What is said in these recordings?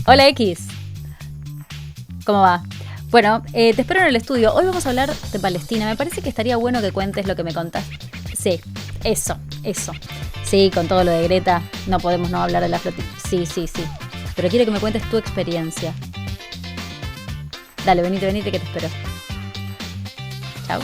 Hola X, ¿cómo va? Bueno, te espero en el estudio. Hoy vamos a hablar de Palestina. Me parece que estaría bueno que cuentes lo que me contaste. Sí, eso. Sí, con todo lo de Greta no podemos no hablar de la flotilla. Sí. Pero quiero que me cuentes tu experiencia. Dale, venite que te espero. Chau.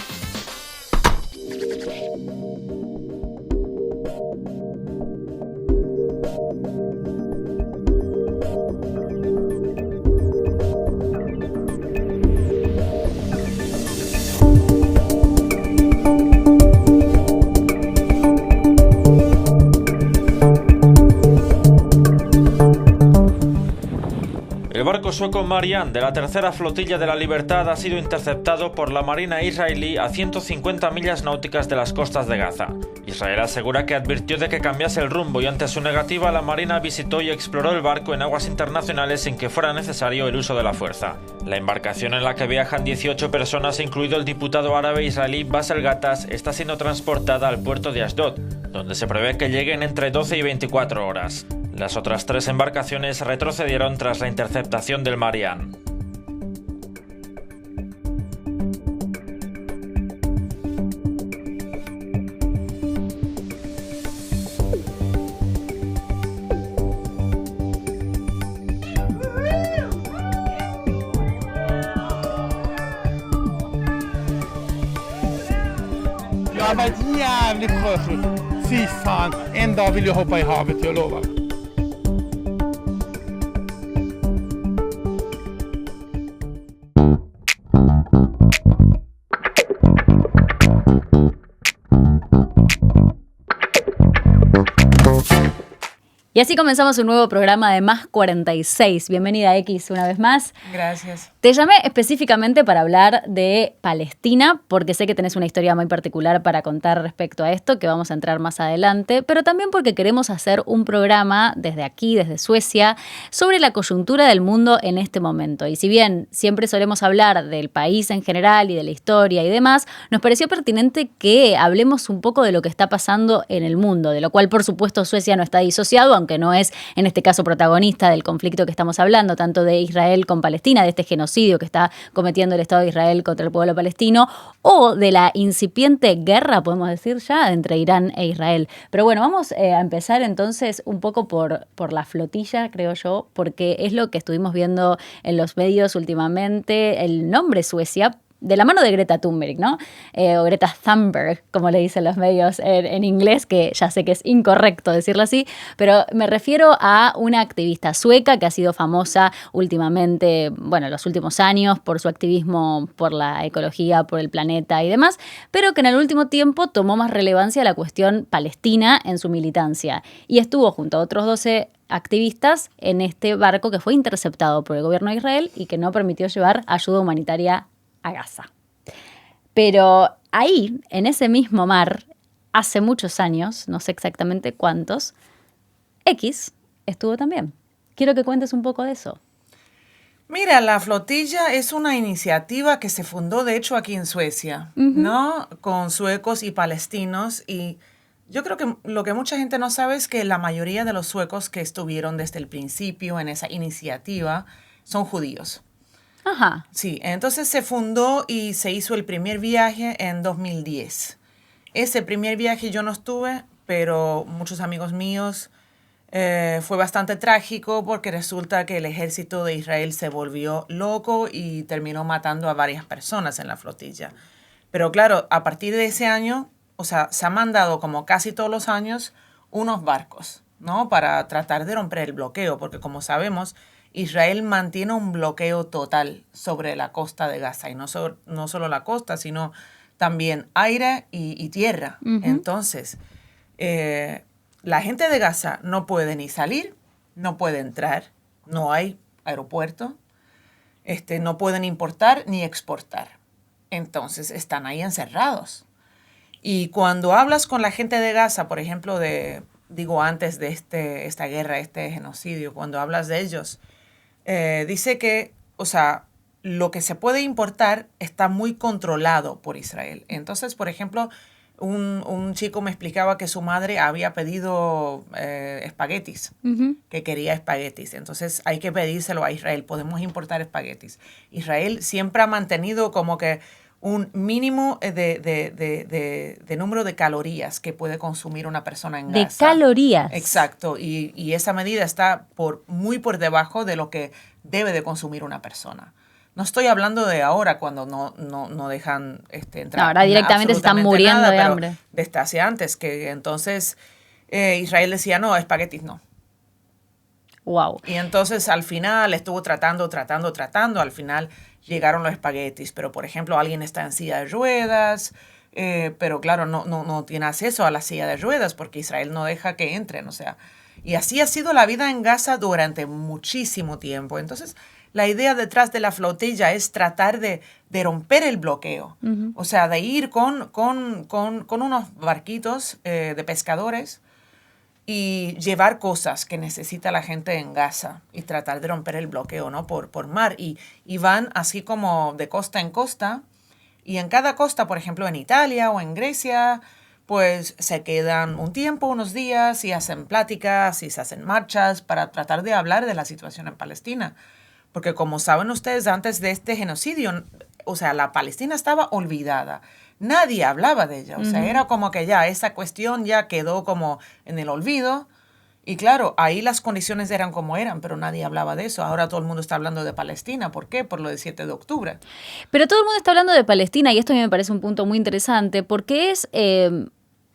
El barco sueco Marian de la tercera flotilla de la Libertad ha sido interceptado por la Marina israelí a 150 millas náuticas de las costas de Gaza. Israel asegura que advirtió de que cambiase el rumbo y ante su negativa la Marina visitó y exploró el barco en aguas internacionales sin que fuera necesario el uso de la fuerza. La embarcación en la que viajan 18 personas, incluido el diputado árabe israelí Bassel Ghattash, está siendo transportada al puerto de Ashdod, donde se prevé que lleguen entre 12 y 24 horas. Las otras 3 embarcaciones retrocedieron tras la interceptación del Marian. Jag var jävligt sjöfull. Fy fan, en dag vill jag hoppa i havet, jag lovar. Y así comenzamos un nuevo programa de Más 46. Bienvenida X una vez más. Gracias. Te llamé específicamente para hablar de Palestina, porque sé que tenés una historia muy particular para contar respecto a esto, que vamos a entrar más adelante, pero también porque queremos hacer un programa desde aquí, desde Suecia, sobre la coyuntura del mundo en este momento. Y si bien siempre solemos hablar del país en general y de la historia y demás, nos pareció pertinente que hablemos un poco de lo que está pasando en el mundo, de lo cual por supuesto Suecia no está disociado, aunque no es en este caso protagonista del conflicto que estamos hablando, tanto de Israel con Palestina, de este genocidio que está cometiendo el Estado de Israel contra el pueblo palestino, o de la incipiente guerra, podemos decir ya, entre Irán e Israel. Pero bueno, vamos a empezar entonces un poco por la flotilla, creo yo, porque es lo que estuvimos viendo en los medios últimamente, el nombre Suecia, de la mano de Greta Thunberg, ¿no? O Greta Thunberg, como le dicen los medios en inglés, que ya sé que es incorrecto decirlo así, pero me refiero a una activista sueca que ha sido famosa últimamente, bueno, los últimos años por su activismo por la ecología, por el planeta y demás, pero que en el último tiempo tomó más relevancia la cuestión palestina en su militancia y estuvo junto a otros 12 activistas en este barco que fue interceptado por el gobierno de Israel y que no permitió llevar ayuda humanitaria a Gaza. Pero ahí, en ese mismo mar, hace muchos años, no sé exactamente cuántos, X estuvo también. Quiero que cuentes un poco de eso. Mira, la flotilla es una iniciativa que se fundó, de hecho, aquí en Suecia, ¿no? Con suecos y palestinos. Y yo creo que lo que mucha gente no sabe es que la mayoría de los suecos que estuvieron desde el principio en esa iniciativa son judíos. Ajá. Sí, entonces se fundó y se hizo el primer viaje en 2010. Ese primer viaje yo no estuve, pero muchos amigos míos, fue bastante trágico porque resulta que el ejército de Israel se volvió loco y terminó matando a varias personas en la flotilla. Pero claro, a partir de ese año, o sea, se han mandado como casi todos los años unos barcos, ¿no? Para tratar de romper el bloqueo, porque como sabemos, Israel mantiene un bloqueo total sobre la costa de Gaza, y no solo la costa, sino también aire y tierra. Entonces, la gente de Gaza no puede ni salir, no puede entrar, no hay aeropuerto, no pueden importar ni exportar. Entonces, están ahí encerrados. Y cuando hablas con la gente de Gaza, por ejemplo, antes de esta guerra, este genocidio, cuando hablas de ellos, dice que, o sea, lo que se puede importar está muy controlado por Israel. Entonces, por ejemplo, un chico me explicaba que su madre había pedido espaguetis, que quería espaguetis. Entonces hay que pedírselo a Israel. Podemos importar espaguetis. Israel siempre ha mantenido como que un mínimo de número de calorías que puede consumir una persona en Gaza. De calorías. Exacto. Y esa medida está muy por debajo de lo que debe de consumir una persona. No estoy hablando de ahora cuando no dejan entrar. No, ahora directamente se están muriendo de hambre. Desde hace antes, que entonces Israel decía, no, espaguetis no. Wow. Y entonces al final estuvo tratando. Al final llegaron los espaguetis. Pero, por ejemplo, alguien está en silla de ruedas, pero claro, no tiene acceso a la silla de ruedas porque Israel no deja que entren. O sea, y así ha sido la vida en Gaza durante muchísimo tiempo. Entonces, la idea detrás de la flotilla es tratar de romper el bloqueo. O sea, de ir con unos barquitos de pescadores y llevar cosas que necesita la gente en Gaza y tratar de romper el bloqueo, ¿no? Por mar. Y van así como de costa en costa. Y en cada costa, por ejemplo, en Italia o en Grecia, pues se quedan un tiempo, unos días, y hacen pláticas y se hacen marchas para tratar de hablar de la situación en Palestina. Porque como saben ustedes, antes de este genocidio, o sea, la Palestina estaba olvidada. Nadie hablaba de ella. O sea, era como que ya esa cuestión ya quedó como en el olvido. Y claro, ahí las condiciones eran como eran, pero nadie hablaba de eso. Ahora todo el mundo está hablando de Palestina. ¿Por qué? Por lo del 7 de octubre. Pero todo el mundo está hablando de Palestina y esto a mí me parece un punto muy interesante porque es...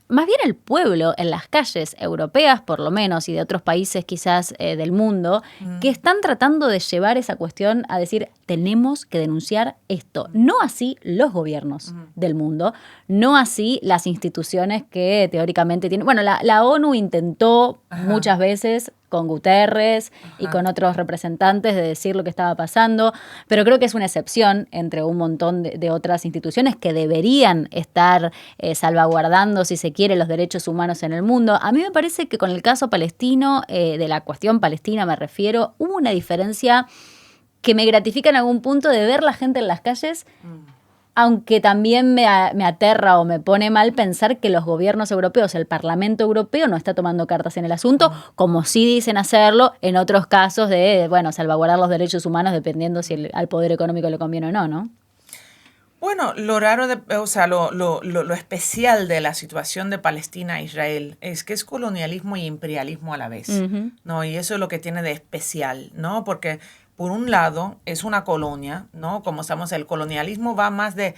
más bien el pueblo en las calles europeas, por lo menos, y de otros países quizás del mundo, que están tratando de llevar esa cuestión a decir, tenemos que denunciar esto. No así los gobiernos del mundo, no así las instituciones que teóricamente tienen... Bueno, la ONU intentó muchas veces con Guterres y con otros representantes de decir lo que estaba pasando, pero creo que es una excepción entre un montón de otras instituciones que deberían estar salvaguardando, si se quiere, los derechos humanos en el mundo. A mí me parece que con el caso palestino, de la cuestión palestina me refiero, hubo una diferencia que me gratifica en algún punto de ver la gente en las calles, aunque también me aterra o me pone mal pensar que los gobiernos europeos, el Parlamento Europeo no está tomando cartas en el asunto, como sí dicen hacerlo en otros casos de, bueno, salvaguardar los derechos humanos dependiendo si al poder económico le conviene o no, ¿no? Bueno, lo raro, o sea, lo especial de la situación de Palestina e Israel es que es colonialismo y imperialismo a la vez, ¿no? Y eso es lo que tiene de especial, ¿no? Porque por un lado, es una colonia, ¿no? Como sabemos, el colonialismo va más de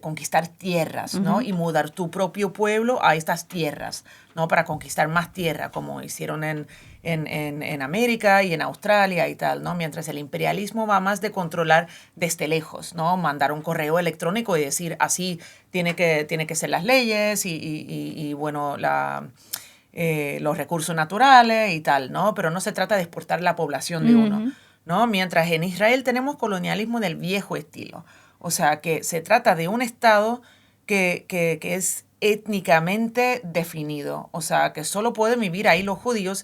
conquistar tierras, ¿no? Y mudar tu propio pueblo a estas tierras, ¿no? Para conquistar más tierra, como hicieron en América y en Australia y tal, ¿no? Mientras el imperialismo va más de controlar desde lejos, ¿no? Mandar un correo electrónico y decir, así tiene que ser las leyes y bueno, los recursos naturales y tal, ¿no? Pero no se trata de exportar la población de uno, ¿no? Mientras en Israel tenemos colonialismo del viejo estilo. O sea, que se trata de un Estado que es étnicamente definido. O sea, que solo pueden vivir ahí los judíos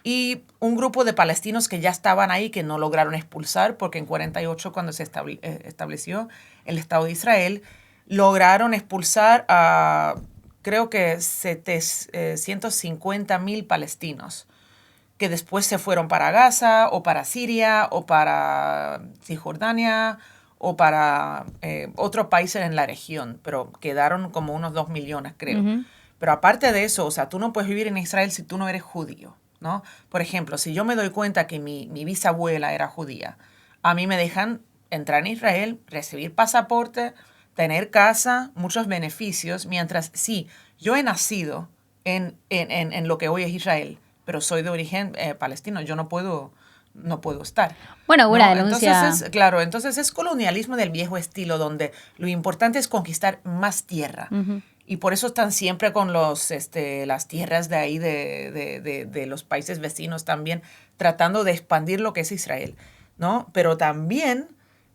y un grupo de palestinos que ya estaban ahí, que no lograron expulsar, porque en 48, cuando se estableció el Estado de Israel, lograron expulsar a, creo que 150,000 palestinos, que después se fueron para Gaza o para Siria o para Cisjordania o para otros países en la región, pero quedaron como unos 2 millones, creo. Pero aparte de eso, o sea, tú no puedes vivir en Israel si tú no eres judío, ¿no? Por ejemplo, si yo me doy cuenta que mi bisabuela era judía, a mí me dejan entrar en Israel, recibir pasaporte, tener casa, muchos beneficios, mientras sí, yo he nacido en lo que hoy es Israel, pero soy de origen palestino, yo no puedo estar. Bueno, una denuncia. Entonces es colonialismo del viejo estilo, donde lo importante es conquistar más tierra. Y por eso están siempre con las tierras de ahí, de los países vecinos también, tratando de expandir lo que es Israel, ¿no? Pero también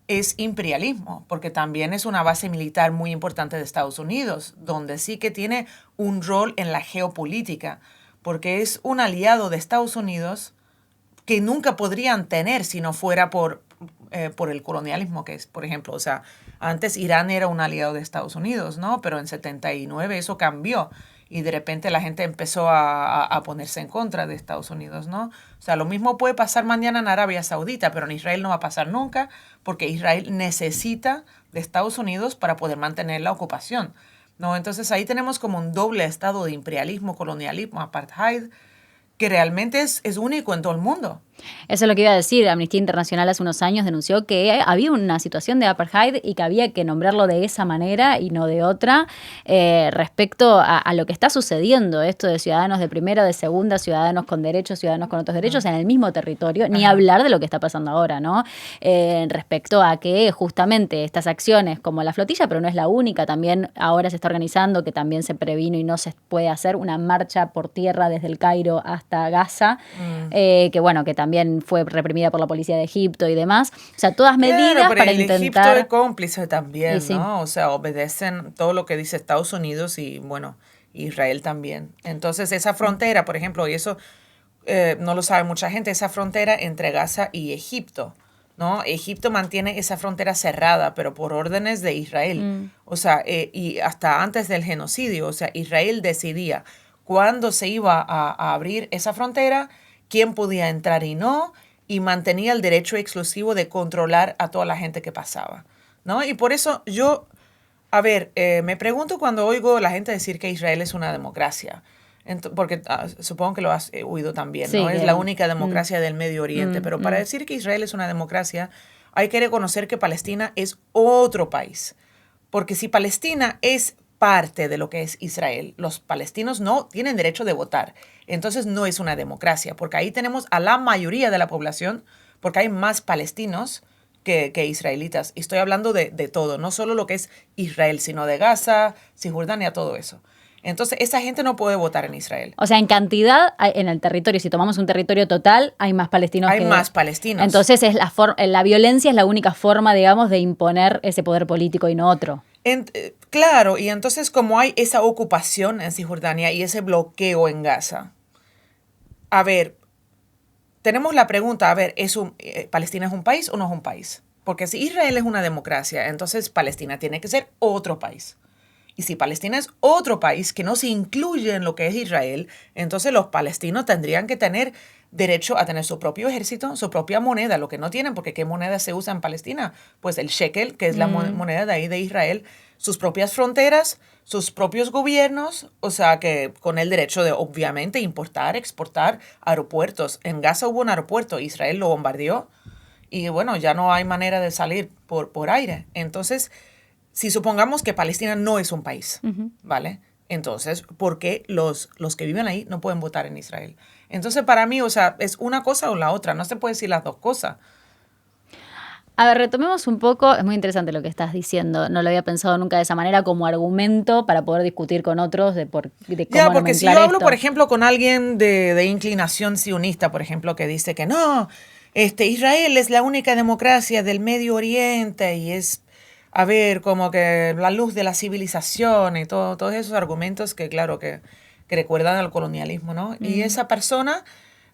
es imperialismo, porque también es una base militar muy importante de Estados Unidos, donde sí que tiene un rol en la geopolítica, porque es un aliado de Estados Unidos que nunca podrían tener si no fuera por el colonialismo, que es, por ejemplo, o sea, antes Irán era un aliado de Estados Unidos, ¿no? Pero en 79 eso cambió y de repente la gente empezó a ponerse en contra de Estados Unidos, ¿no? O sea, lo mismo puede pasar mañana en Arabia Saudita, pero en Israel no va a pasar nunca porque Israel necesita de Estados Unidos para poder mantener la ocupación, ¿no? Entonces ahí tenemos como un doble estado de imperialismo, colonialismo, apartheid, que realmente es único en todo el mundo. Eso es lo que iba a decir. Amnistía Internacional hace unos años denunció que había una situación de apartheid y que había que nombrarlo de esa manera y no de otra respecto a lo que está sucediendo, esto de ciudadanos de primera, de segunda, ciudadanos con derechos, ciudadanos con otros derechos en el mismo territorio, ni hablar de lo que está pasando ahora, ¿no? Respecto a que justamente estas acciones como la flotilla, pero no es la única, también ahora se está organizando, que también se previno y no se puede hacer una marcha por tierra desde el Cairo hasta Gaza, que bueno, que también fue reprimida por la policía de Egipto y demás. O sea, todas medidas Claro, pero para el intentar... Egipto es cómplice también, Sí. ¿no? O sea, obedecen todo lo que dice Estados Unidos y, bueno, Israel también. Entonces, esa frontera, por ejemplo, y eso no lo sabe mucha gente, esa frontera entre Gaza y Egipto, ¿no? Egipto mantiene esa frontera cerrada, pero por órdenes de Israel. O sea, y hasta antes del genocidio, o sea, Israel decidía cuándo se iba a abrir esa frontera, quién podía entrar y no, y mantenía el derecho exclusivo de controlar a toda la gente que pasaba, ¿no? Y por eso yo, me pregunto cuando oigo a la gente decir que Israel es una democracia, porque supongo que lo has oído también, Sí, ¿no? Es que- la única democracia del Medio Oriente, pero para decir que Israel es una democracia hay que reconocer que Palestina es otro país, porque si Palestina es parte de lo que es Israel, los palestinos no tienen derecho de votar. Entonces no es una democracia, porque ahí tenemos a la mayoría de la población, porque hay más palestinos que israelitas. Y estoy hablando de todo, no solo lo que es Israel, sino de Gaza, Cisjordania, todo eso. Entonces esa gente no puede votar en Israel. O sea, en cantidad, en el territorio, si tomamos un territorio total, hay más palestinos Hay que... más palestinos. Entonces, la violencia es la única forma, digamos, de imponer ese poder político y no otro. Claro, y entonces como hay esa ocupación en Cisjordania y ese bloqueo en Gaza, tenemos la pregunta, ¿Palestina es un país o no es un país? Porque si Israel es una democracia, entonces Palestina tiene que ser otro país. Y si Palestina es otro país que no se incluye en lo que es Israel, entonces los palestinos tendrían que tener derecho a tener su propio ejército, su propia moneda, lo que no tienen, porque ¿qué moneda se usa en Palestina? Pues el shekel, que es la moneda de ahí de Israel, sus propias fronteras, sus propios gobiernos, o sea que con el derecho de obviamente importar, exportar aeropuertos. En Gaza hubo un aeropuerto, Israel lo bombardeó y bueno, ya no hay manera de salir por aire. Entonces, si supongamos que Palestina no es un país, ¿vale? Entonces, ¿por qué los que viven ahí no pueden votar en Israel? Entonces, para mí, o sea, es una cosa o la otra. No se puede decir las dos cosas. A ver, retomemos un poco, es muy interesante lo que estás diciendo, no lo había pensado nunca de esa manera como argumento para poder discutir con otros de cómo Ya, porque si yo nomenclar hablo, esto. por ejemplo, con alguien de inclinación sionista, por ejemplo, que dice que no, Israel es la única democracia del Medio Oriente y es, como que la luz de la civilización y todos esos argumentos que, claro, que recuerdan al colonialismo, ¿no? Y esa persona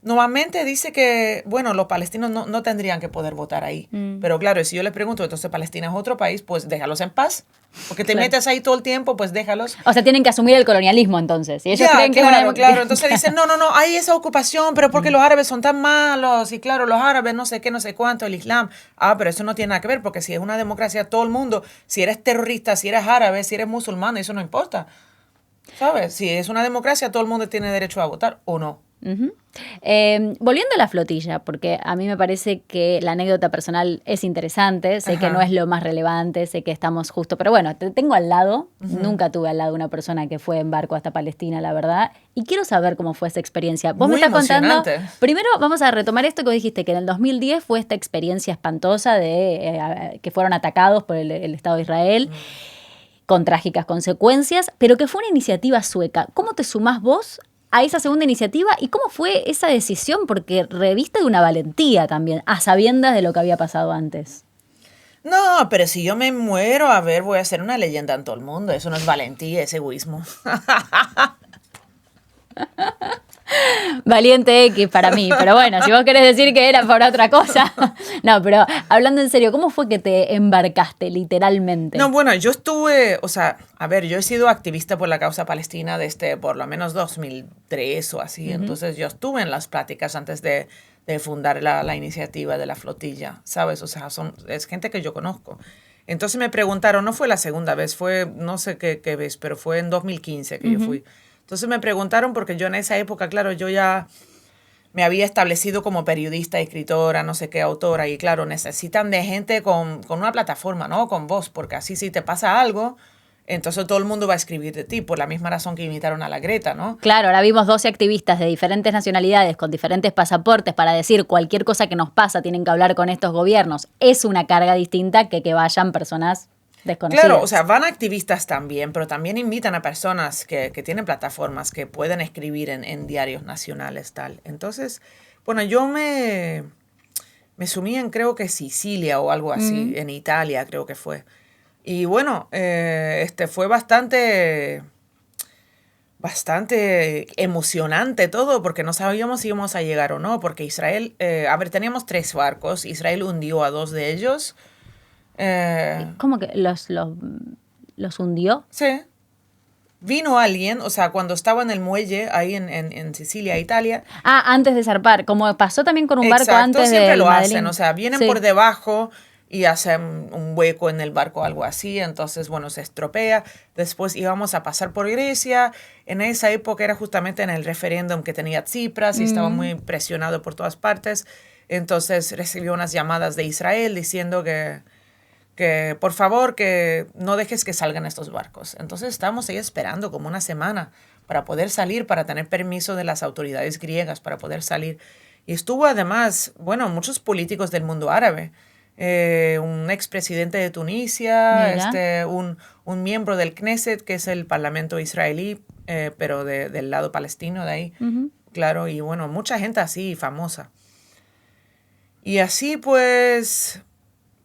normalmente dice que, bueno, los palestinos no tendrían que poder votar ahí. Pero claro, si yo les pregunto, entonces Palestina es otro país, pues déjalos en paz. Porque te Claro. metes ahí todo el tiempo, pues déjalos. O sea, tienen que asumir el colonialismo entonces. Y ellos Ya, creen que es una democracia. claro. Entonces dicen, no, hay esa ocupación, pero porque los árabes son tan malos. Y claro, los árabes no sé qué, no sé cuánto, el Islam. Pero eso no tiene nada que ver, porque si es una democracia, todo el mundo, si eres terrorista, si eres árabe, si eres musulmán, eso no importa. ¿Sabes? Si es una democracia, todo el mundo tiene derecho a votar o no. Volviendo a la flotilla, porque a mí me parece que la anécdota personal es interesante, sé que no es lo más relevante, sé que estamos justo, pero bueno, te tengo al lado, nunca tuve al lado una persona que fue en barco hasta Palestina, la verdad, y quiero saber cómo fue esa experiencia. Vos Muy me estás contando, emocionante. primero vamos a retomar esto que vos dijiste, que en el 2010 fue esta experiencia espantosa de que fueron atacados por el Estado de Israel, con trágicas consecuencias, pero que fue una iniciativa sueca. ¿Cómo te sumás vos a esa segunda iniciativa y cómo fue esa decisión? Porque reviste de una valentía también, a sabiendas de lo que había pasado antes. No, pero si yo me muero, voy a ser una leyenda en todo el mundo. Eso no es valentía, es egoísmo. Valiente X para mí, pero bueno, si vos querés decir que era por otra cosa. No, pero hablando en serio, ¿cómo fue que te embarcaste literalmente? No, bueno, yo estuve, o sea, a ver, yo he sido activista por la causa palestina desde por lo menos 2003 o así, entonces yo estuve en las pláticas antes de fundar la iniciativa de la flotilla, ¿sabes? O sea, es gente que yo conozco. Entonces me preguntaron, no fue la segunda vez, fue no sé qué vez, pero fue en 2015 que yo fui. Entonces me preguntaron porque yo en esa época, claro, yo ya me había establecido como periodista, escritora, no sé qué, autora, y claro, necesitan de gente con una plataforma, ¿no? Con voz, porque así si te pasa algo, entonces todo el mundo va a escribir de ti, por la misma razón que imitaron a la Greta, ¿no? Claro, ahora vimos 12 activistas de diferentes nacionalidades con diferentes pasaportes para decir cualquier cosa que nos pasa tienen que hablar con estos gobiernos. Es una carga distinta que vayan personas desconocidas. Claro, o sea, van activistas también, pero también invitan a personas que tienen plataformas, que pueden escribir en diarios nacionales, tal. Entonces, bueno, yo me sumí en creo que Sicilia o algo así, en Italia creo que fue. Y bueno, fue bastante emocionante todo, porque no sabíamos si íbamos a llegar o no, porque Israel, teníamos 3 barcos, Israel hundió a 2 de ellos. ¿Cómo que los hundió? Sí. Vino alguien, o sea, cuando estaba en el muelle, ahí en Sicilia, Italia. Ah, antes de zarpar, como pasó también con un barco Exacto, antes de siempre lo Madeline. hacen, o sea, vienen Sí. por debajo y hacen un hueco en el barco, algo así, entonces, bueno, se estropea. Después íbamos a pasar por Grecia. En esa época era justamente en el referéndum que tenía Tsipras y estaba muy presionado por todas partes. Entonces recibió unas llamadas de Israel diciendo que por favor, que no dejes que salgan estos barcos. Entonces estábamos ahí esperando como una semana para poder salir, para tener permiso de las autoridades griegas para poder salir. Y estuvo además, bueno, muchos políticos del mundo árabe. Un expresidente de Tunisia, un miembro del Knesset, que es el parlamento israelí, pero del lado palestino de ahí. Claro, y bueno, mucha gente así, famosa. Y así pues...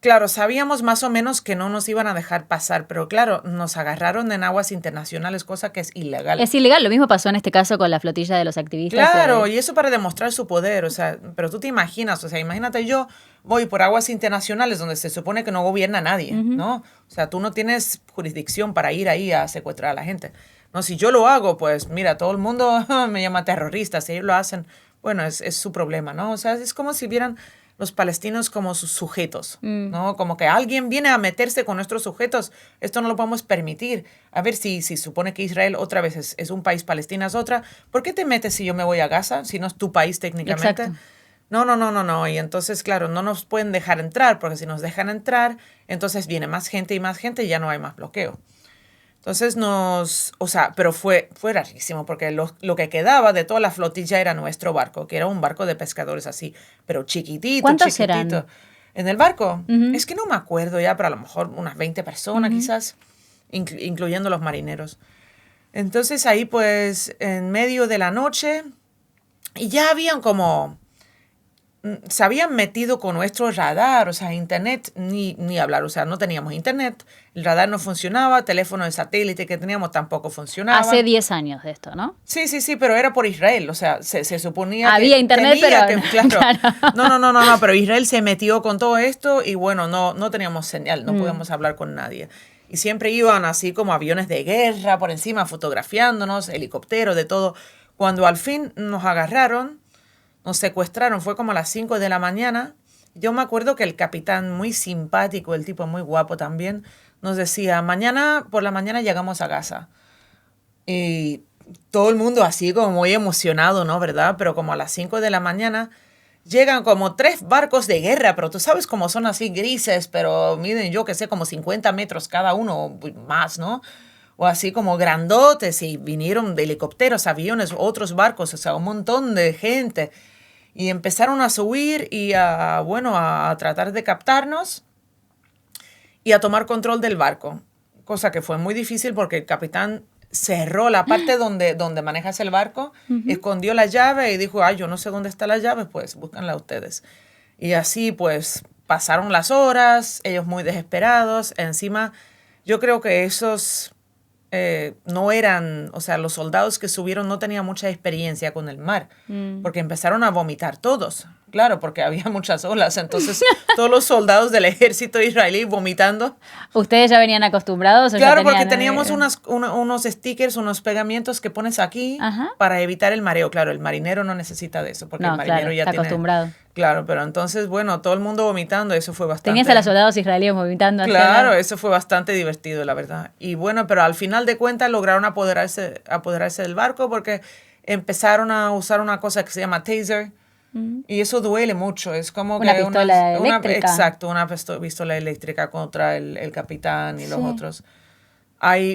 Claro, sabíamos más o menos que no nos iban a dejar pasar, pero claro, nos agarraron en aguas internacionales, cosa que es ilegal. Es ilegal, lo mismo pasó en este caso con la flotilla de los activistas. Claro, y eso para demostrar su poder, o sea, pero tú te imaginas, o sea, imagínate yo voy por aguas internacionales donde se supone que no gobierna nadie, ¿no? O sea, tú no tienes jurisdicción para ir ahí a secuestrar a la gente. No, si yo lo hago, pues mira, todo el mundo me llama terrorista, si ellos lo hacen, bueno, es su problema, ¿no? O sea, es como si vieran los palestinos como sus sujetos, ¿no? Como que alguien viene a meterse con nuestros sujetos, esto no lo podemos permitir. A ver, si supone que Israel otra vez es un país, Palestina es otra, ¿por qué te metes si yo me voy a Gaza, si no es tu país técnicamente? Exacto. No. Y entonces, claro, no nos pueden dejar entrar, porque si nos dejan entrar, entonces viene más gente y ya no hay más bloqueo. Entonces pero fue rarísimo, porque lo que quedaba de toda la flotilla era nuestro barco, que era un barco de pescadores así, pero chiquitito. ¿Cuántos eran? En el barco, es que no me acuerdo ya, pero a lo mejor unas 20 personas quizás, incluyendo los marineros. Entonces ahí pues en medio de la noche, y ya habían se habían metido con nuestro radar, o sea, internet, ni hablar, o sea, no teníamos internet, el radar no funcionaba, teléfono de satélite que teníamos tampoco funcionaba. Hace 10 años de esto, ¿no? Sí, pero era por Israel, o sea, se suponía había que internet, pero claro. Claro. No, pero Israel se metió con todo esto y bueno, no teníamos señal, no podíamos hablar con nadie. Y siempre iban así como aviones de guerra por encima fotografiándonos, helicópteros, de todo. Cuando al fin nos agarraron, nos secuestraron, fue como a las 5 de la mañana. Yo me acuerdo que el capitán, muy simpático, el tipo muy guapo también, nos decía, por la mañana llegamos a Gaza. Y todo el mundo así como muy emocionado, ¿no? ¿Verdad? Pero como a las 5 de la mañana llegan como 3 barcos de guerra, pero tú sabes cómo son así grises, pero miden yo que sé, como 50 metros cada uno o más, ¿no? O así como grandotes y vinieron de helicópteros, aviones, otros barcos, o sea, un montón de gente. Y empezaron a subir y a tratar de captarnos y a tomar control del barco. Cosa que fue muy difícil porque el capitán cerró la parte donde manejas el barco, escondió la llave y dijo, yo no sé dónde está la llave, pues búscanla ustedes. Y así pues pasaron las horas, ellos muy desesperados. Encima, yo creo que esos no eran, o sea, los soldados que subieron no tenían mucha experiencia con el mar, porque empezaron a vomitar todos. Claro, porque había muchas olas, entonces todos los soldados del ejército israelí vomitando. ¿Ustedes ya venían acostumbrados? O Claro, ya tenían, porque teníamos unos stickers, unos pegamentos que pones aquí para evitar el mareo. Claro, el marinero no necesita de eso, porque el marinero claro, ya está tiene... acostumbrado. Claro, pero entonces, bueno, todo el mundo vomitando, eso fue bastante... Tenías a los soldados israelíes vomitando. Claro, eso fue bastante divertido, la verdad. Y bueno, pero al final de cuentas lograron apoderarse del barco porque empezaron a usar una cosa que se llama taser. Y eso duele mucho, es como una que pistola eléctrica. Exacto, una pistola eléctrica contra el capitán y los otros.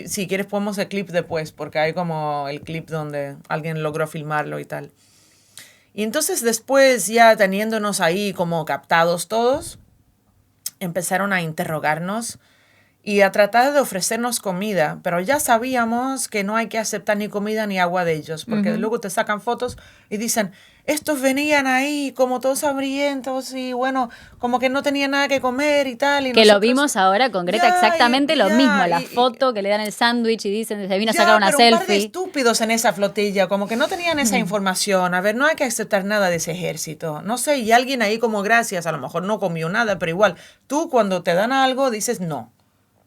Si quieres ponemos el clip después, porque hay como el clip donde alguien logró filmarlo y tal. Y entonces después, ya teniéndonos ahí como captados todos, empezaron a interrogarnos y a tratar de ofrecernos comida, pero ya sabíamos que no hay que aceptar ni comida ni agua de ellos, porque luego te sacan fotos y dicen, estos venían ahí como todos hambrientos y bueno, como que no tenían nada que comer y tal. Y que nosotros, lo vimos ahora con Greta, exactamente lo mismo, la foto que le dan el sándwich y dicen, se vino a sacar una pero selfie. Un par de estúpidos en esa flotilla, como que no tenían esa información. A ver, no hay que aceptar nada de ese ejército. No sé, y alguien ahí como gracias, a lo mejor no comió nada, pero igual, tú cuando te dan algo dices no.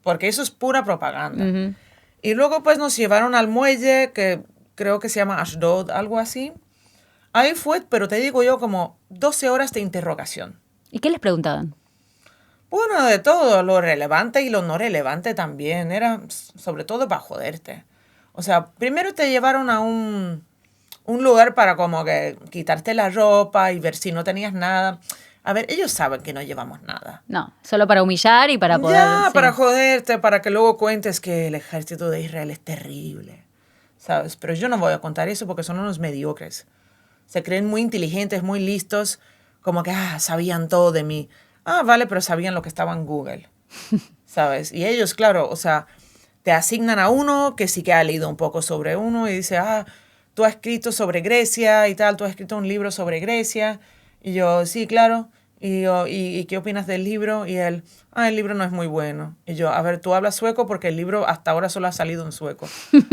Porque eso es pura propaganda. Y luego pues nos llevaron al muelle, que creo que se llama Ashdod, algo así. Ahí fue, pero te digo yo, como 12 horas de interrogación. ¿Y qué les preguntaban? Bueno, de todo, lo relevante y lo no relevante también. Era sobre todo para joderte. O sea, primero te llevaron a un lugar para como que quitarte la ropa y ver si no tenías nada. A ver, ellos saben que no llevamos nada. No, solo para humillar y para poder... Ya, sí. para joderte, para que luego cuentes que el ejército de Israel es terrible, ¿sabes? Pero yo no voy a contar eso porque son unos mediocres. Se creen muy inteligentes, muy listos, como que, sabían todo de mí. Vale, pero sabían lo que estaba en Google, ¿sabes? Y ellos, claro, o sea, te asignan a uno que sí que ha leído un poco sobre uno y dice, tú has escrito sobre Grecia y tal, tú has escrito un libro sobre Grecia. Y yo, sí, claro. Y yo, ¿y qué opinas del libro? Y él, el libro no es muy bueno. Y yo, a ver, tú hablas sueco porque el libro hasta ahora solo ha salido en sueco.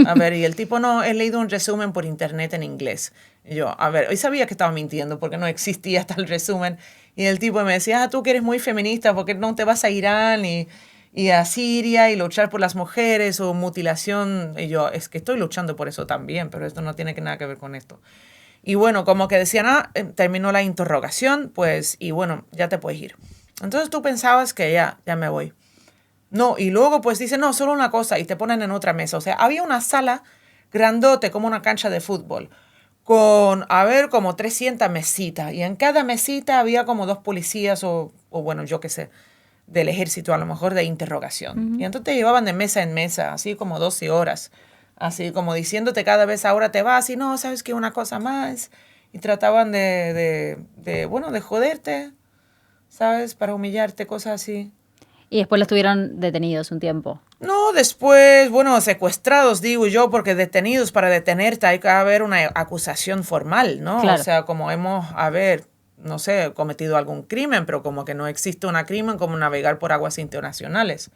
A ver, y el tipo, no, he leído un resumen por internet en inglés. Y yo, a ver, hoy sabía que estaba mintiendo porque no existía tal resumen. Y el tipo me decía, tú que eres muy feminista, ¿por qué no te vas a Irán y a Siria y luchar por las mujeres o mutilación? Y yo, es que estoy luchando por eso también, pero esto no tiene nada que ver con esto. Y bueno, como que decían, terminó la interrogación, pues, y bueno, ya te puedes ir. Entonces tú pensabas que ya me voy. No, y luego pues dicen, no, solo una cosa, y te ponen en otra mesa. O sea, había una sala grandote, como una cancha de fútbol, con, como 300 mesitas. Y en cada mesita había como 2 policías o bueno, yo qué sé, del ejército, a lo mejor de interrogación. Y entonces te llevaban de mesa en mesa, así como 12 horas. Así como diciéndote cada vez ahora te vas y no, sabes que una cosa más. Y trataban de joderte, ¿sabes? Para humillarte, cosas así. Y después los tuvieron detenidos un tiempo. No, después, secuestrados, digo yo, porque detenidos, para detenerte hay que haber una acusación formal, ¿no? Claro. O sea, como hemos, no sé, cometido algún crimen, pero como que no existe un crimen como navegar por aguas internacionales.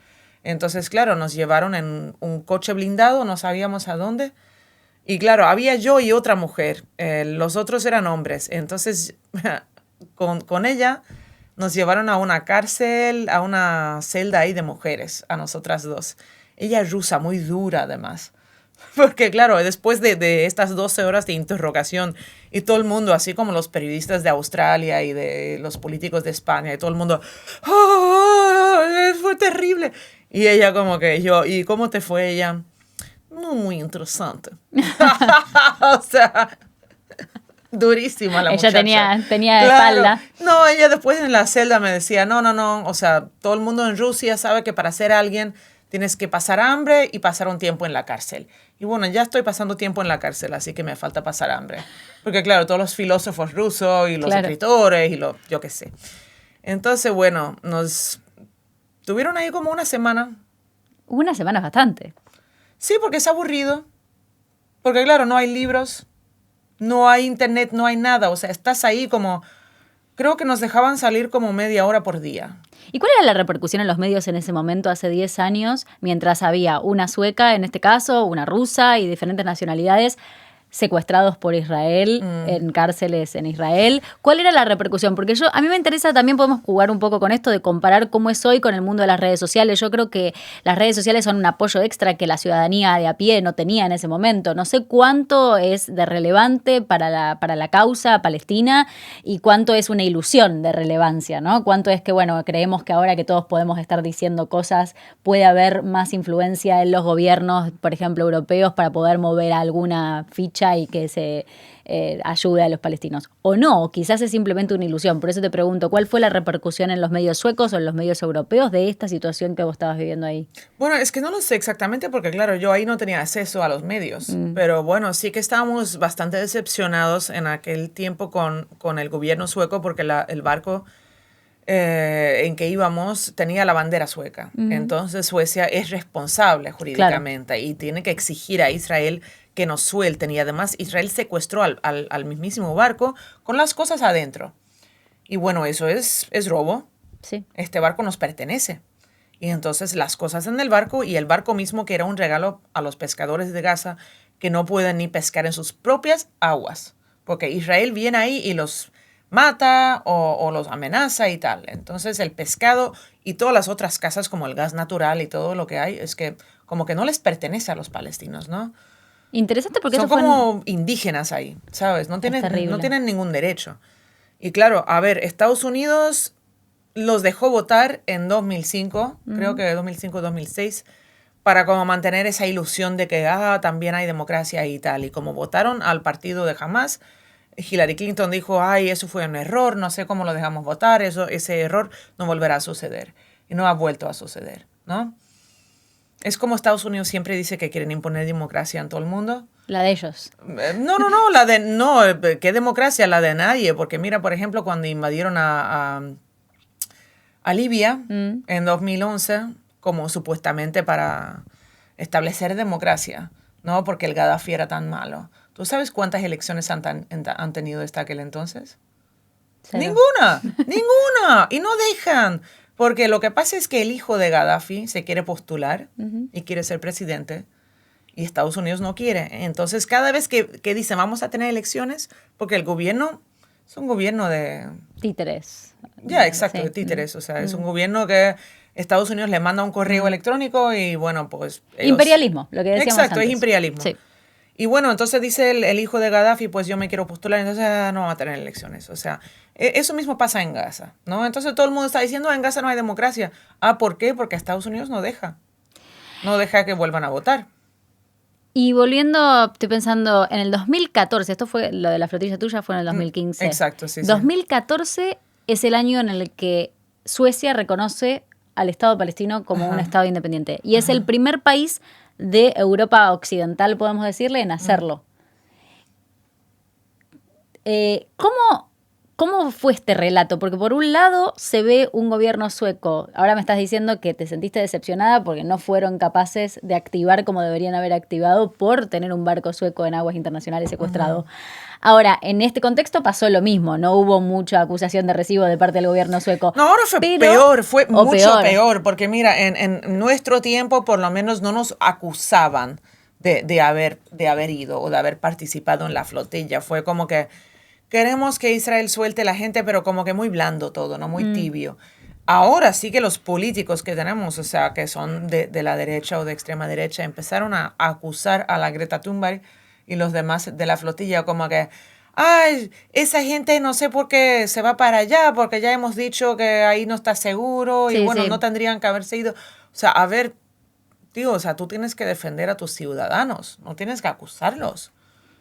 Entonces, claro, nos llevaron en un coche blindado, no sabíamos a dónde. Y claro, había yo y otra mujer. Los otros eran hombres. Entonces, con ella nos llevaron a una cárcel, a una celda ahí de mujeres, a nosotras dos. Ella es rusa, muy dura además. Porque claro, después de estas 12 horas de interrogación y todo el mundo, así como los periodistas de Australia y de los políticos de España y todo el mundo, fue terrible. Y ella como que ¿y cómo te fue ella? No, muy interesante. O sea, durísima la muchacha. Ella tenía espalda. No, ella después en la celda me decía, no, o sea, todo el mundo en Rusia sabe que para ser alguien tienes que pasar hambre y pasar un tiempo en la cárcel. Y bueno, ya estoy pasando tiempo en la cárcel, así que me falta pasar hambre. Porque claro, todos los filósofos rusos y los escritores y yo qué sé. Entonces, bueno, nos tuvieron ahí como una semana. Una semana bastante. Sí, porque es aburrido. Porque claro, no hay libros, no hay internet, no hay nada. O sea, estás ahí como Creo que nos dejaban salir como media hora por día. ¿Y cuál era la repercusión en los medios en ese momento, hace 10 años, mientras había una sueca, en este caso, una rusa y diferentes nacionalidades secuestrados por Israel, en cárceles en Israel? ¿Cuál era la repercusión? Porque a mí me interesa, también podemos jugar un poco con esto de comparar cómo es hoy con el mundo de las redes sociales. Yo creo que las redes sociales son un apoyo extra que la ciudadanía de a pie no tenía en ese momento. No sé cuánto es de relevante para la causa palestina y cuánto es una ilusión de relevancia, ¿no? Cuánto es que, bueno, creemos que ahora que todos podemos estar diciendo cosas, puede haber más influencia en los gobiernos, por ejemplo, europeos, para poder mover alguna ficha y que se ayude a los palestinos. O no, quizás es simplemente una ilusión. Por eso te pregunto, ¿cuál fue la repercusión en los medios suecos o en los medios europeos de esta situación que vos estabas viviendo ahí? Bueno, es que no lo sé exactamente porque, claro, yo ahí no tenía acceso a los medios. Pero bueno, sí que estábamos bastante decepcionados en aquel tiempo con el gobierno sueco porque el barco en que íbamos tenía la bandera sueca. Entonces Suecia es responsable jurídicamente y tiene que exigir a Israel que nos suelten. Y además Israel secuestró al mismísimo barco con las cosas adentro. Y bueno, eso es robo. Sí. Este barco nos pertenece. Y entonces las cosas en el barco y el barco mismo, que era un regalo a los pescadores de Gaza, que no pueden ni pescar en sus propias aguas. Porque Israel viene ahí y los mata o los amenaza y tal. Entonces el pescado y todas las otras casas como el gas natural y todo lo que hay es que como que no les pertenece a los palestinos, ¿no? Interesante porque son eso como indígenas ahí, ¿sabes? No tienen ningún derecho. Y claro, a ver, Estados Unidos los dejó votar en 2005, creo que 2005-2006, para como mantener esa ilusión de que también hay democracia y tal. Y como votaron al partido de Hamas, Hillary Clinton dijo, eso fue un error, no sé cómo lo dejamos votar, ese error no volverá a suceder. Y no ha vuelto a suceder, ¿no? Es como Estados Unidos siempre dice que quieren imponer democracia en todo el mundo. La de ellos. No, ¿qué democracia? La de nadie. Porque mira, por ejemplo, cuando invadieron a Libia en 2011, como supuestamente para establecer democracia, ¿no? Porque el Gaddafi era tan malo. ¿Tú sabes cuántas elecciones han tenido hasta aquel entonces? Cero. Ninguna. Y no dejan. Porque lo que pasa es que el hijo de Gaddafi se quiere postular y quiere ser presidente y Estados Unidos no quiere. Entonces, cada vez que dicen vamos a tener elecciones, porque el gobierno es un gobierno de... Títeres. Ya, exacto, Sí. de títeres. O sea, es un gobierno que Estados Unidos le manda un correo electrónico y bueno, pues... Imperialismo, lo que decíamos Exacto, antes. es imperialismo. Sí. Y bueno, entonces dice el hijo de Gaddafi, pues yo me quiero postular, entonces no va a tener elecciones. O sea, eso mismo pasa en Gaza, ¿no? Entonces todo el mundo está diciendo, en Gaza no hay democracia. ¿Por qué? Porque Estados Unidos no deja. No deja que vuelvan a votar. Y volviendo, estoy pensando, en el 2014, esto fue, lo de la flotilla tuya fue en el 2015. Exacto, sí. 2014 es el año en el que Suecia reconoce al Estado palestino como un Estado independiente. Y es el primer país de Europa Occidental, podemos decirle, en hacerlo. ¿Cómo fue este relato? Porque por un lado se ve un gobierno sueco. Ahora me estás diciendo que te sentiste decepcionada porque no fueron capaces de activar como deberían haber activado por tener un barco sueco en aguas internacionales secuestrado. Ahora, en este contexto pasó lo mismo. No hubo mucha acusación de recibo de parte del gobierno sueco. No, ahora fue peor, fue mucho peor. Porque mira, en nuestro tiempo por lo menos no nos acusaban de haber ido o de haber participado en la flotilla. Fue como que queremos que Israel suelte la gente, pero como que muy blando todo, ¿no? Muy tibio. Ahora sí que los políticos que tenemos, o sea, que son de la derecha o de extrema derecha, empezaron a acusar a la Greta Thunberg y los demás de la flotilla como que, esa gente no sé por qué se va para allá, porque ya hemos dicho que ahí no está seguro y bueno, no tendrían que haberse ido. O sea, a ver, tío, o sea, tú tienes que defender a tus ciudadanos, no tienes que acusarlos.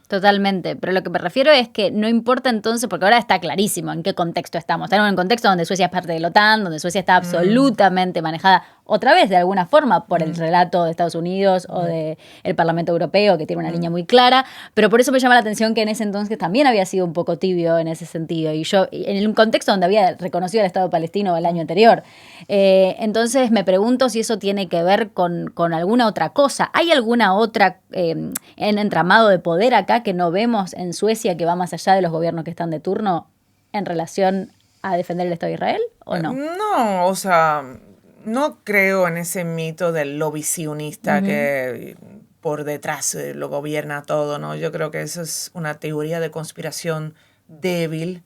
Totalmente, pero lo que me refiero es que no importa entonces, porque ahora está clarísimo en qué contexto estamos. Estamos en un contexto donde Suecia es parte de la OTAN, donde Suecia está absolutamente manejada otra vez de alguna forma por el relato de Estados Unidos o del Parlamento Europeo, que tiene una línea muy clara, pero por eso me llama la atención que en ese entonces también había sido un poco tibio en ese sentido, y yo en un contexto donde había reconocido al Estado palestino el año anterior. Entonces me pregunto si eso tiene que ver con alguna otra cosa. ¿Hay alguna otra entramado de poder acá que no vemos en Suecia que va más allá de los gobiernos que están de turno en relación a defender el Estado de Israel o no? No, o sea, no creo en ese mito del lobby sionista que por detrás lo gobierna todo, ¿no? Yo creo que eso es una teoría de conspiración débil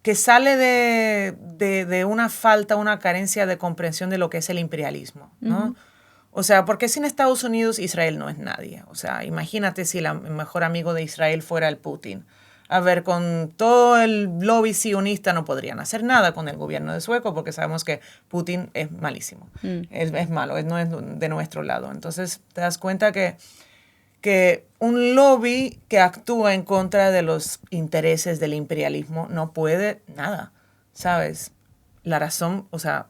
que sale de una falta, una carencia de comprensión de lo que es el imperialismo, ¿no? O sea, porque sin Estados Unidos Israel no es nadie. O sea, imagínate si el mejor amigo de Israel fuera el Putin. A ver, con todo el lobby sionista no podrían hacer nada con el gobierno de Sueco porque sabemos que Putin es malísimo, es malo, no es de nuestro lado. Entonces te das cuenta que un lobby que actúa en contra de los intereses del imperialismo no puede nada, ¿sabes? La razón, o sea,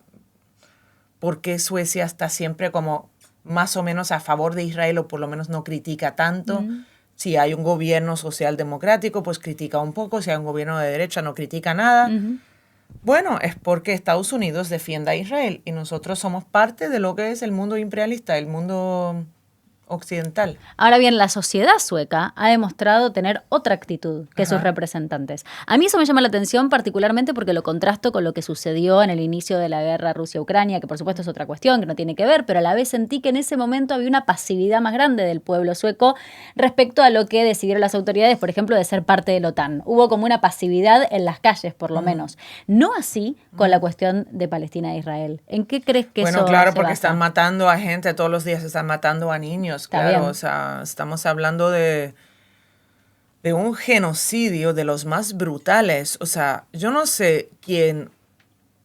¿por qué Suecia está siempre como más o menos a favor de Israel o por lo menos no critica tanto? Si hay un gobierno socialdemocrático, pues critica un poco. Si hay un gobierno de derecha, no critica nada. Bueno, es porque Estados Unidos defiende a Israel y nosotros somos parte de lo que es el mundo imperialista, el mundo occidental. Ahora bien, la sociedad sueca ha demostrado tener otra actitud que sus representantes. A mí eso me llama la atención particularmente porque lo contrasto con lo que sucedió en el inicio de la guerra Rusia-Ucrania, que por supuesto es otra cuestión, que no tiene que ver, pero a la vez sentí que en ese momento había una pasividad más grande del pueblo sueco respecto a lo que decidieron las autoridades, por ejemplo, de ser parte de la OTAN. Hubo como una pasividad en las calles, por lo menos. No así con la cuestión de Palestina e Israel. ¿En qué crees que eso Bueno, claro, se porque basa? están matando a gente todos los días, están matando a niños. Claro, o sea, estamos hablando de un genocidio de los más brutales. O sea, yo no sé quién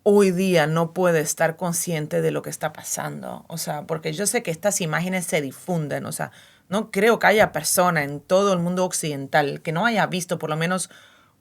hoy día no puede estar consciente de lo que está pasando. O sea, porque yo sé que estas imágenes se difunden. O sea, no creo que haya persona en todo el mundo occidental que no haya visto por lo menos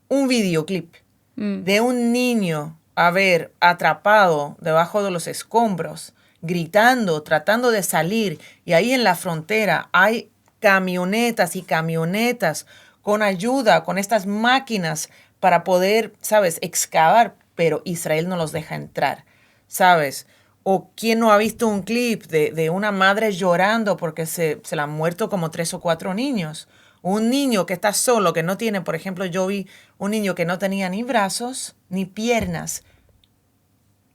un videoclip de un niño atrapado debajo de los escombros, gritando, tratando de salir, y ahí en la frontera hay camionetas y camionetas con ayuda, con estas máquinas para poder, ¿sabes?, excavar, pero Israel no los deja entrar, ¿sabes? O quién no ha visto un clip de una madre llorando porque se le han muerto como 3 o 4 niños. Un niño que está solo, que no tiene, por ejemplo, yo vi un niño que no tenía ni brazos, ni piernas,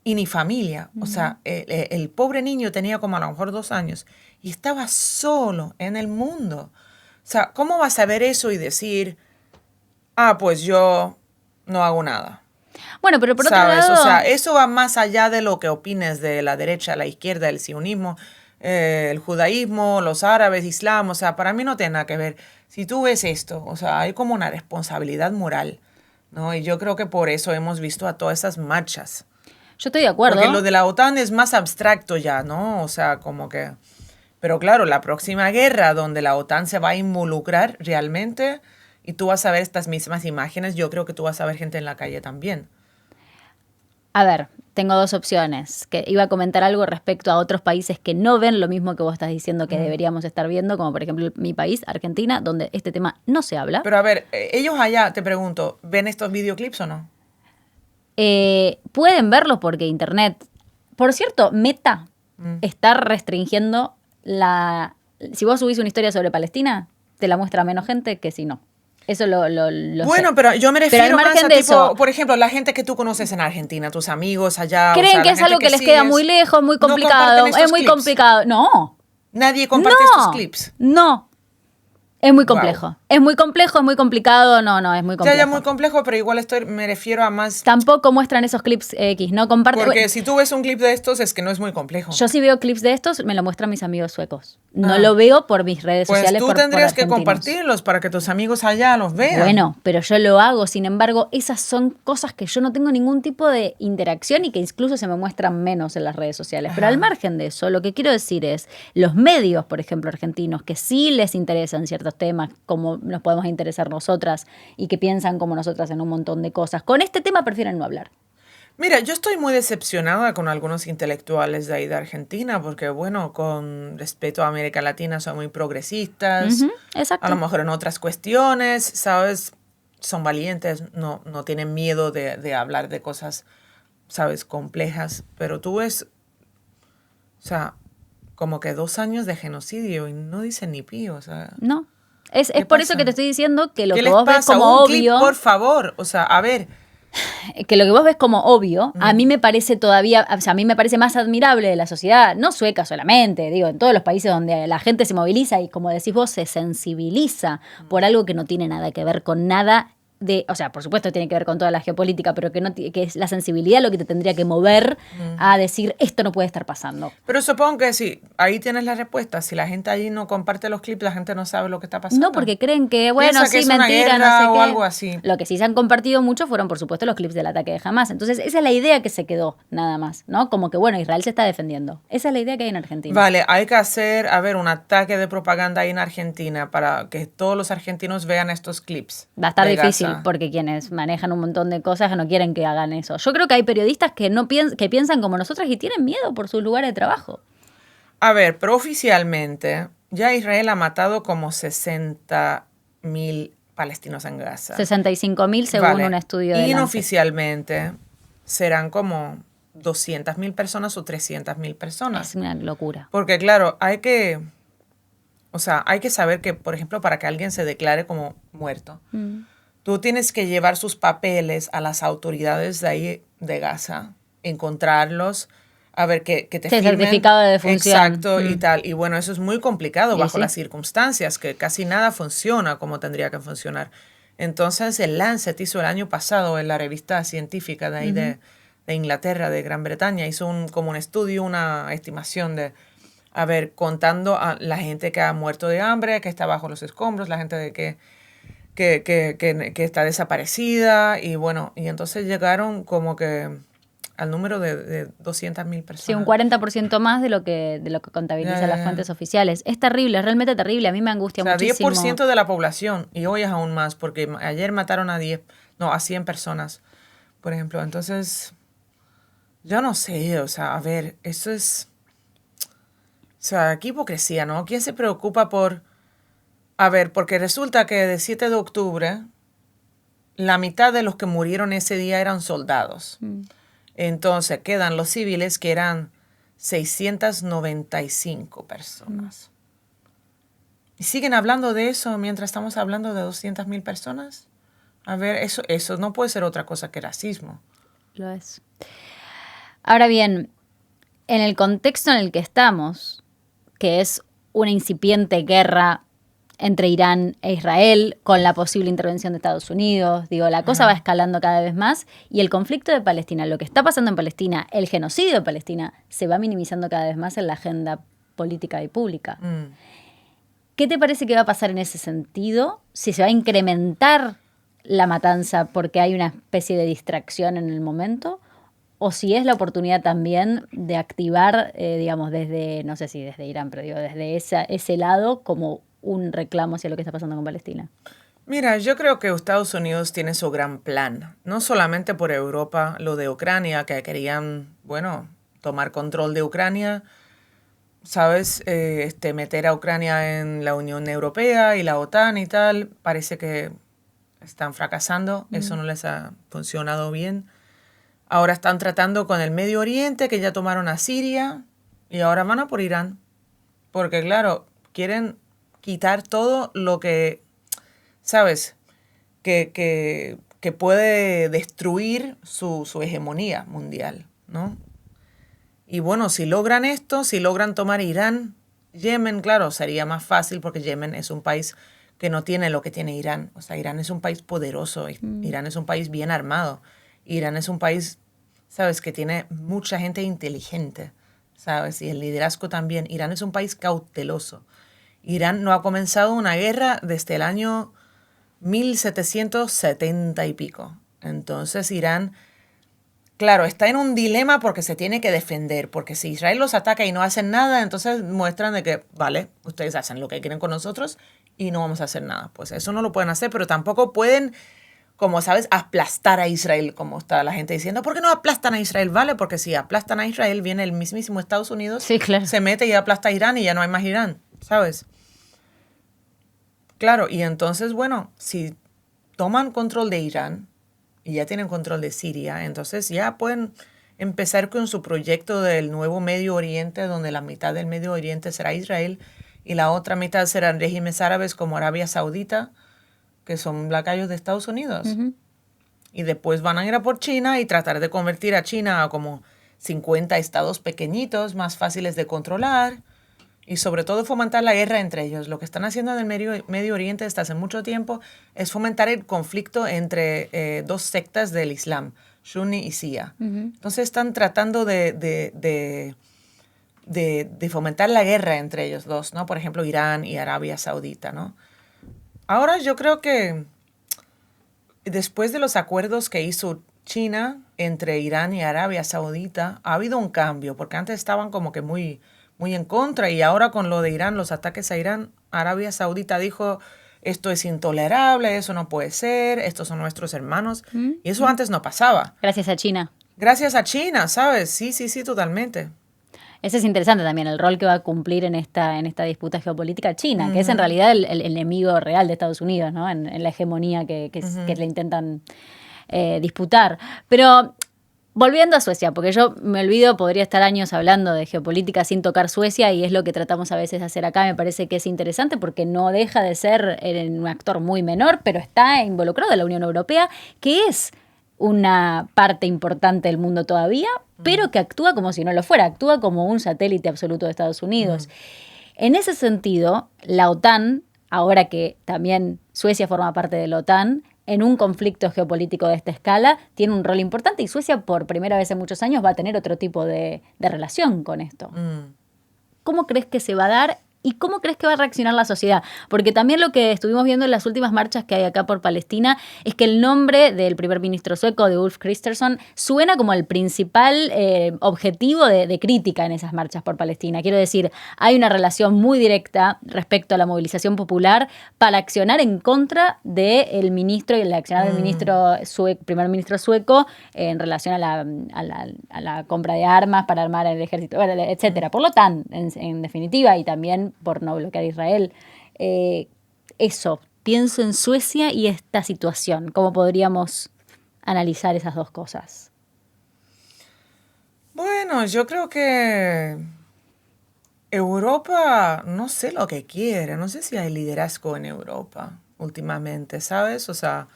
y ni familia. O sea, el pobre niño tenía como a lo mejor 2 años y estaba solo en el mundo. O sea, ¿cómo vas a ver eso y decir, pues yo no hago nada? Bueno, pero por otro ¿Sabes? lado... O sea, eso va más allá de lo que opines de la derecha, la izquierda, el sionismo, el judaísmo, los árabes, islam. O sea, para mí no tiene nada que ver. Si tú ves esto, o sea, hay como una responsabilidad moral, ¿no? Y yo creo que por eso hemos visto a todas esas marchas. Yo estoy de acuerdo. Porque lo de la OTAN es más abstracto ya, ¿no? O sea, como que... Pero claro, la próxima guerra donde la OTAN se va a involucrar realmente y tú vas a ver estas mismas imágenes, yo creo que tú vas a ver gente en la calle también. A ver, tengo 2 opciones. Que iba a comentar algo respecto a otros países que no ven lo mismo que vos estás diciendo que deberíamos estar viendo, como por ejemplo mi país, Argentina, donde este tema no se habla. Pero a ver, ellos allá, te pregunto, ¿ven estos videoclips o no? Pueden verlo porque Internet... Por cierto, Meta está restringiendo la... Si vos subís una historia sobre Palestina, te la muestra menos gente que si no. Eso lo Bueno, sé. pero yo me Pero al refiero más margen a de tipo, eso, por ejemplo, la gente que tú conoces en Argentina, tus amigos allá. creen o sea, que la es algo gente que les sigues, queda muy lejos, muy no complicado. comparten Es estos muy clips. complicado. No. Nadie comparte estos clips. No. Es muy Wow. complejo. Es muy complejo, es muy complicado. No, es muy complejo. Ya muy complejo, pero igual me refiero a más... Tampoco muestran esos clips X, no comparten. Porque si tú ves un clip de estos es que no es muy complejo. Yo sí veo clips de estos, me lo muestran mis amigos suecos. No lo veo por mis redes Pues sociales. tú por tendrías que argentinos. compartirlos para que tus amigos allá los vean. Bueno, pero yo lo hago. Sin embargo, esas son cosas que yo no tengo ningún tipo de interacción y que incluso se me muestran menos en las redes sociales. Pero al margen de eso, lo que quiero decir es, los medios, por ejemplo, argentinos, que sí les interesan ciertos temas, como nos podemos interesar nosotras y que piensan como nosotras en un montón de cosas, con este tema prefieren no hablar. Mira, yo estoy muy decepcionada con algunos intelectuales de ahí de Argentina porque, bueno, con respeto a América Latina son muy progresistas. Exacto. A lo mejor en otras cuestiones, ¿sabes? Son valientes, no tienen miedo de hablar de cosas, ¿sabes? Complejas. Pero tú ves, o sea, como que 2 años de genocidio y no dicen ni pío, o sea... No. Es ¿Qué por pasa? eso que te estoy diciendo que lo ¿Qué que les vos ves pasa? como Un clip, obvio... por favor. O sea, a ver, que lo que vos ves como obvio, a mí me parece todavía, o sea, a mí me parece más admirable de la sociedad, no sueca solamente, digo, en todos los países donde la gente se moviliza y, como decís vos, se sensibiliza por algo que no tiene nada que ver con nada de, o sea, por supuesto tiene que ver con toda la geopolítica, pero que es la sensibilidad lo que te tendría que mover a decir, esto no puede estar pasando. Pero supongo que sí, ahí tienes la respuesta. Si la gente allí no comparte los clips, la gente no sabe lo que está pasando. No, porque creen que, bueno, Piensa que sí, es una mentira, no guerra sé o qué. algo así. Lo que sí se han compartido mucho fueron, por supuesto, los clips del ataque de Hamas. Entonces, esa es la idea que se quedó, nada más, ¿no? Como que, bueno, Israel se está defendiendo. Esa es la idea que hay en Argentina. Vale, hay que hacer, un ataque de propaganda ahí en Argentina para que todos los argentinos vean estos clips. Va a estar de difícil Gaza. porque quienes manejan un montón de cosas no quieren que hagan eso. Yo creo que hay periodistas que no que piensan como nosotras y tienen miedo por sus lugares de trabajo. A ver, pero oficialmente ya Israel ha matado como 60.000 palestinos en Gaza. 65.000 según Vale. un estudio de Lancet. Inoficialmente serán como 200.000 personas o 300.000 personas. Es una locura. Porque claro, hay que saber que, por ejemplo, para que alguien se declare como muerto, tú tienes que llevar sus papeles a las autoridades de ahí de Gaza, encontrarlos, a ver que te Sí, firmen. certificado de defunción. Exacto, y tal. Y bueno, eso es muy complicado Y bajo sí. las circunstancias, que casi nada funciona como tendría que funcionar. Entonces, el Lancet hizo el año pasado, en la revista científica de ahí de Inglaterra, de Gran Bretaña, hizo como un estudio, una estimación de, contando a la gente que ha muerto de hambre, que está bajo los escombros, la gente que está desaparecida, y bueno, y entonces llegaron como que al número de 200.000 personas. Sí, un 40% más de lo que contabilizan las fuentes oficiales. Es terrible, es realmente terrible. A mí me angustia O sea, muchísimo. 10% de la población, y hoy es aún más, porque ayer mataron a 100 personas, por ejemplo. Entonces, yo no sé, o sea, eso es, o sea, qué hipocresía, ¿no? ¿Quién se preocupa por, porque resulta que de 7 de octubre, la mitad de los que murieron ese día eran soldados. Entonces, quedan los civiles, que eran 695 personas. ¿Y siguen hablando de eso mientras estamos hablando de 200.000 personas? Eso no puede ser otra cosa que racismo. Lo es. Ahora bien, en el contexto en el que estamos, que es una incipiente guerra entre Irán e Israel, con la posible intervención de Estados Unidos, la cosa va escalando cada vez más, y el conflicto de Palestina, lo que está pasando en Palestina, el genocidio de Palestina, se va minimizando cada vez más en la agenda política y pública. ¿Qué te parece que va a pasar en ese sentido? Si se va a incrementar la matanza porque hay una especie de distracción en el momento, o si es la oportunidad también de activar, desde, no sé si desde Irán, pero desde ese lado, como un reclamo hacia lo que está pasando con Palestina. Mira, yo creo que Estados Unidos tiene su gran plan, no solamente por Europa, lo de Ucrania, que querían, tomar control de Ucrania, ¿sabes? Meter a Ucrania en la Unión Europea y la OTAN y tal. Parece que están fracasando, eso no les ha funcionado bien. Ahora están tratando con el Medio Oriente, que ya tomaron a Siria, y ahora van a por Irán. Porque, claro, quieren quitar todo lo que, ¿sabes? Que puede destruir su hegemonía mundial, ¿no? Y bueno, si logran esto, si logran tomar Irán, Yemen, claro, sería más fácil porque Yemen es un país que no tiene lo que tiene Irán. O sea, Irán es un país poderoso, Irán es un país bien armado, Irán es un país, ¿sabes?, que tiene mucha gente inteligente, ¿sabes? Y el liderazgo también. Irán es un país cauteloso. Irán no ha comenzado una guerra desde el año 1770 y pico. Entonces Irán, claro, está en un dilema porque se tiene que defender, porque si Israel los ataca y no hacen nada, entonces muestran de que, vale, ustedes hacen lo que quieren con nosotros y no vamos a hacer nada. Pues eso no lo pueden hacer, pero tampoco pueden, como sabes, aplastar a Israel, como está la gente diciendo. ¿Por qué no aplastan a Israel? Vale, porque si aplastan a Israel, viene el mismísimo Estados Unidos, sí, claro, se mete y aplasta a Irán y ya no hay más Irán, ¿sabes? Claro, y entonces, bueno, si toman control de Irán y ya tienen control de Siria, entonces ya pueden empezar con su proyecto del nuevo Medio Oriente, donde la mitad del Medio Oriente será Israel y la otra mitad serán regímenes árabes como Arabia Saudita, que son lacayos de Estados Unidos. Y después van a ir a por China y tratar de convertir a China a como 50 estados pequeñitos, más fáciles de controlar. Y sobre todo fomentar la guerra entre ellos. Lo que están haciendo en el Medio Oriente desde hace mucho tiempo es fomentar el conflicto entre dos sectas del Islam, Sunni y Shia. Entonces están tratando de fomentar la guerra entre ellos dos, ¿no? Por ejemplo, Irán y Arabia Saudita, ¿no? Ahora yo creo que después de los acuerdos que hizo China entre Irán y Arabia Saudita, ha habido un cambio, porque antes estaban como que muy en contra, y ahora con lo de Irán, los ataques a Irán, Arabia Saudita dijo, esto es intolerable, eso no puede ser, estos son nuestros hermanos, y eso antes no pasaba. Gracias a China. Gracias a China, ¿sabes? Sí, totalmente. Ese es interesante también, el rol que va a cumplir en esta disputa geopolítica China, que es en realidad el enemigo real de Estados Unidos, ¿no? En la hegemonía que le intentan disputar. Pero volviendo a Suecia, porque yo me olvido, podría estar años hablando de geopolítica sin tocar Suecia, y es lo que tratamos a veces de hacer acá. Me parece que es interesante porque no deja de ser un actor muy menor, pero está involucrado en la Unión Europea, que es una parte importante del mundo todavía, pero que actúa como si no lo fuera, actúa como un satélite absoluto de Estados Unidos. En ese sentido, la OTAN, ahora que también Suecia forma parte de la OTAN, en un conflicto geopolítico de esta escala, tiene un rol importante, y Suecia por primera vez en muchos años va a tener otro tipo de relación con esto. ¿Cómo crees que se va a dar y cómo crees que va a reaccionar la sociedad? Porque también lo que estuvimos viendo en las últimas marchas que hay acá por Palestina es que el nombre del primer ministro sueco, de Ulf Kristersson, suena como el principal objetivo de crítica en esas marchas por Palestina. Quiero decir, hay una relación muy directa respecto a la movilización popular para accionar en contra del ministro y el accionar del primer ministro sueco en relación a la compra de armas para armar el ejército, etcétera. Por lo tanto, en definitiva, y también por no bloquear a Israel. Eso, pienso en Suecia y esta situación. ¿Cómo podríamos analizar esas dos cosas? Bueno, yo creo que Europa, no sé lo que quiere, no sé si hay liderazgo en Europa últimamente, ¿sabes? O sea,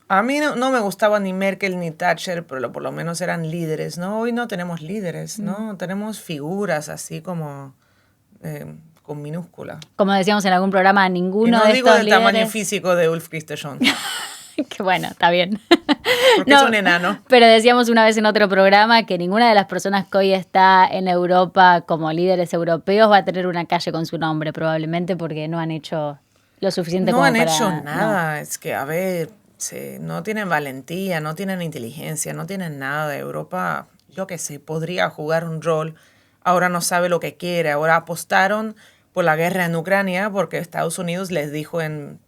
a mí no me gustaba ni Merkel ni Thatcher, pero por lo menos eran líderes, ¿no? Hoy no tenemos líderes, ¿no? Tenemos figuras así como con minúscula. Como decíamos en algún programa, ninguno y no de digo estos del líderes... tamaño físico de Ulf Kristersson. Que bueno, está bien. Porque es un enano. Pero decíamos una vez en otro programa que ninguna de las personas que hoy está en Europa como líderes europeos va a tener una calle con su nombre, probablemente porque no han hecho lo suficiente como para... No han hecho nada. No. Es que, a ver, no tienen valentía, no tienen inteligencia, no tienen nada. De Europa, yo qué sé, podría jugar un rol. Ahora no sabe lo que quiere. Ahora apostaron por la guerra en Ucrania porque Estados Unidos les dijo en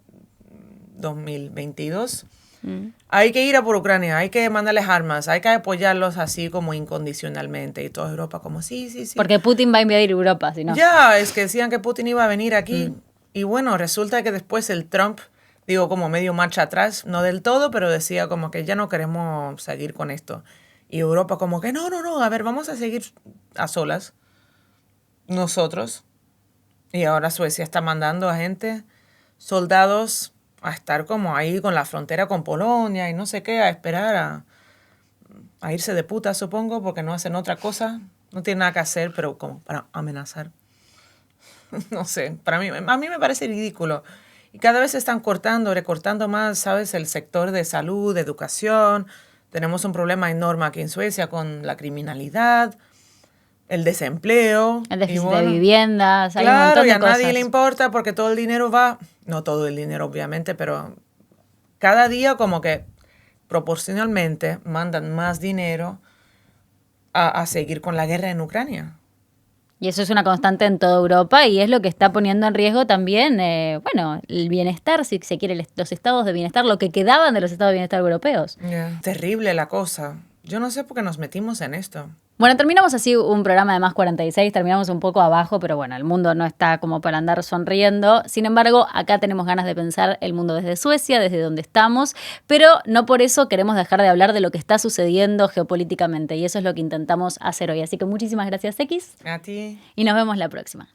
2022, hay que ir a por Ucrania, hay que mandarles armas, hay que apoyarlos así como incondicionalmente. Y toda Europa como, sí. Porque Putin va a invadir Europa, si no. Ya, es que decían que Putin iba a venir aquí. Y bueno, resulta que después el Trump, digo, como medio marcha atrás, no del todo, pero decía como que ya no queremos seguir con esto. Y Europa como que no, a ver, vamos a seguir a solas nosotros. Y ahora Suecia está mandando a gente, soldados, a estar como ahí con la frontera con Polonia y no sé qué, a esperar a irse de puta, supongo, porque no hacen otra cosa. No tienen nada que hacer, pero como para amenazar. No sé, a mí me parece ridículo. Y cada vez se están recortando más, ¿sabes? El sector de salud, de educación. Tenemos un problema enorme aquí en Suecia con la criminalidad, el desempleo. El déficit de viviendas. Hay un montón de y a cosas. nadie le importa porque todo el dinero va, no todo el dinero obviamente, pero cada día como que proporcionalmente mandan más dinero a seguir con la guerra en Ucrania. Y eso es una constante en toda Europa y es lo que está poniendo en riesgo también, el bienestar, si se quiere, los estados de bienestar, lo que quedaban de los estados de bienestar europeos. Terrible la cosa. Yo no sé por qué nos metimos en esto. Bueno, terminamos así un programa de Más 46, terminamos un poco abajo, pero bueno, el mundo no está como para andar sonriendo. Sin embargo, acá tenemos ganas de pensar el mundo desde Suecia, desde donde estamos, pero no por eso queremos dejar de hablar de lo que está sucediendo geopolíticamente y eso es lo que intentamos hacer hoy. Así que muchísimas gracias, X. A ti. Y nos vemos la próxima.